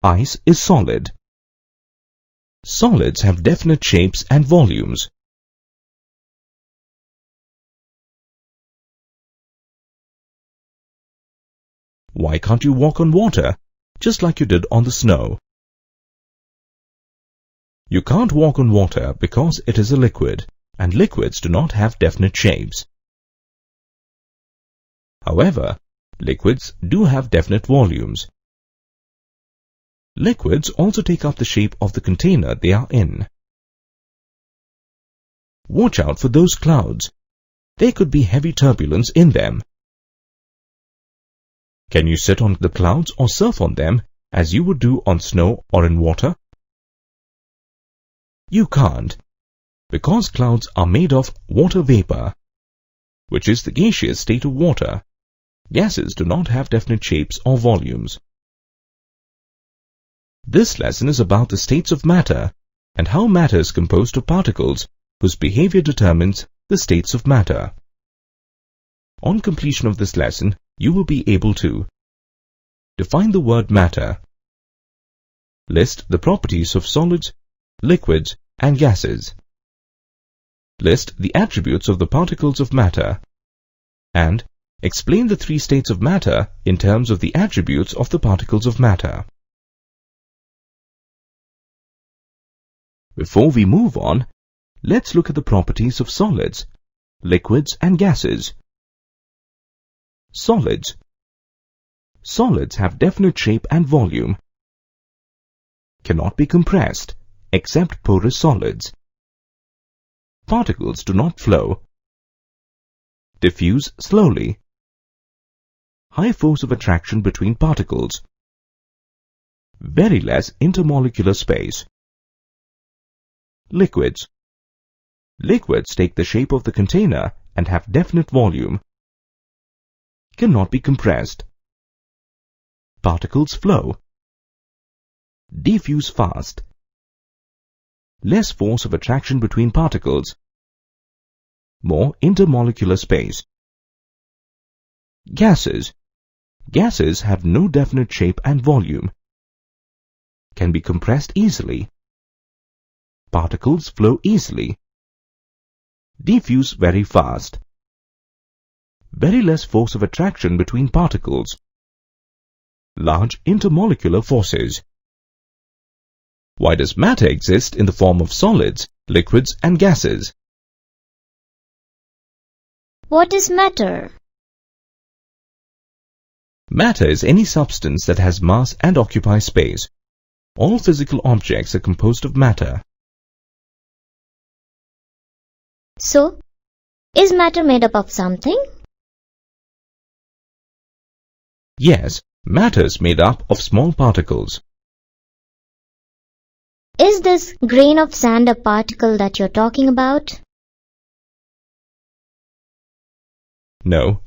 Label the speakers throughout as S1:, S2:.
S1: Ice is solid. Solids have definite shapes and volumes. Why can't you walk on water, just like you did on the snow? You can't walk on water because it is a liquid, and liquids do not have definite shapes. However, liquids do have definite volumes. Liquids also take up the shape of the container they are in. Watch out for those clouds. There could be heavy turbulence in them. Can you sit on the clouds or surf on them as you would do on snow or in water? You can't, because clouds are made of water vapor, which is the gaseous state of water. Gases do not have definite shapes or volumes. This lesson is about the states of matter and how matter is composed of particles whose behavior determines the states of matter. On completion of this lesson, you will be able to define the word matter, list the properties of solids, liquids, and gases, list the attributes of the particles of matter, and explain the three states of matter in terms of the attributes of the particles of matter. Before we move on, let's look at the properties of solids, liquids, and gases. Solids. Solids have definite shape and volume, cannot be compressed, except porous solids. Particles do not flow, diffuse slowly, high force of attraction between particles, very less intermolecular space. Liquids. Liquids take the shape of the container and have definite volume, cannot be compressed. Particles flow, diffuse fast, less force of attraction between particles, more intermolecular space. Gases. Gases have no definite shape and volume, can be compressed easily. Particles flow easily, diffuse very fast, very less force of attraction between particles, large intermolecular forces. Why does matter exist in the form of solids, liquids, and gases?
S2: What is matter?
S1: Matter is any substance that has mass and occupies space. All physical objects are composed of matter.
S2: So, is matter made up of something?
S1: Yes, matter is made up of small particles.
S2: Is this grain of sand a particle that you're talking about?
S1: No,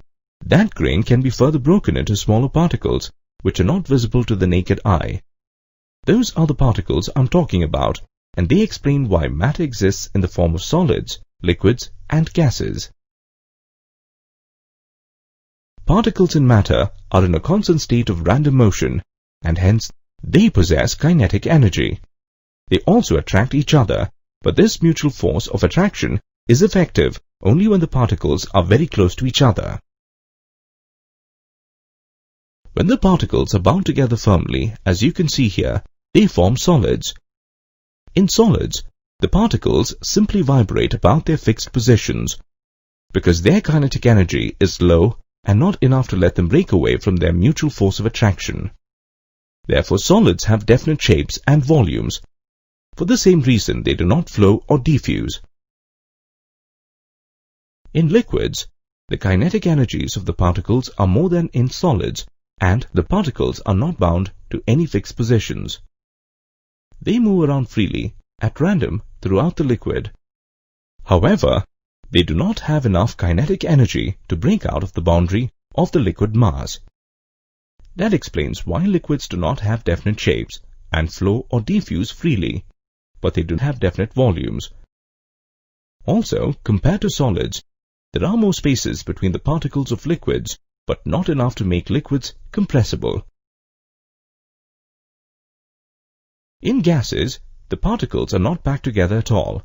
S1: that grain can be further broken into smaller particles, which are not visible to the naked eye. Those are the particles I'm talking about, and they explain why matter exists in the form of solids, liquids, and gases. Particles in matter are in a constant state of random motion, and hence they possess kinetic energy. They also attract each other, but this mutual force of attraction is effective only when the particles are very close to each other. When the particles are bound together firmly, as you can see here, they form solids. In solids, the particles simply vibrate about their fixed positions, because their kinetic energy is low and not enough to let them break away from their mutual force of attraction. Therefore, solids have definite shapes and volumes. For the same reason, they do not flow or diffuse. In liquids, the kinetic energies of the particles are more than in solids, and the particles are not bound to any fixed positions. They move around freely, at random, throughout the liquid. However, they do not have enough kinetic energy to break out of the boundary of the liquid mass. That explains why liquids do not have definite shapes and flow or diffuse freely, but they do have definite volumes. Also, compared to solids, there are more spaces between the particles of liquids, but not enough to make liquids compressible. In gases, the particles are not packed together at all,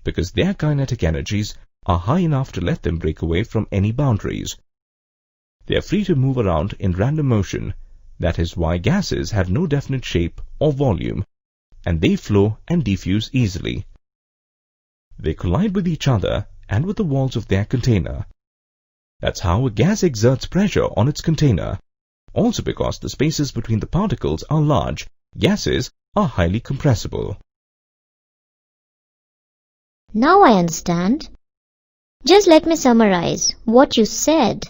S1: because their kinetic energies are high enough to let them break away from any boundaries. They are free to move around in random motion. That is why gases have no definite shape or volume, and they flow and diffuse easily. They collide with each other and with the walls of their container. That's how a gas exerts pressure on its container. Also because the spaces between the particles are large, gases are highly compressible.
S2: Now I understand. Just let me summarize what you said.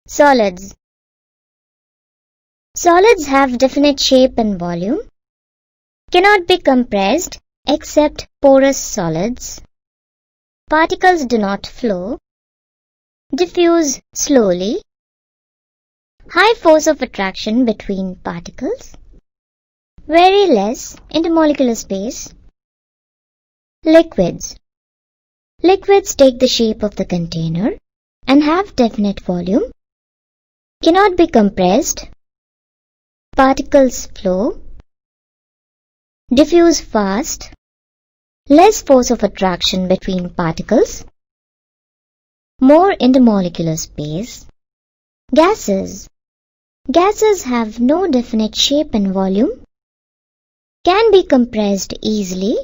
S2: Solids. Solids have definite shape and volume, cannot be compressed except porous solids. Particles do not flow, diffuse slowly, high force of attraction between particles, very less intermolecular space. Liquids. Liquids take the shape of the container and have definite volume, cannot be compressed, particles flow, diffuse fast, less force of attraction between particles, more intermolecular space. Gases. Gases have no definite shape and volume, can be compressed easily,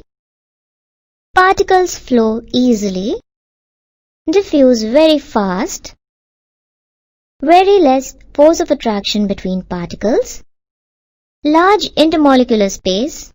S2: particles flow easily, diffuse very fast, very less force of attraction between particles, large intermolecular space,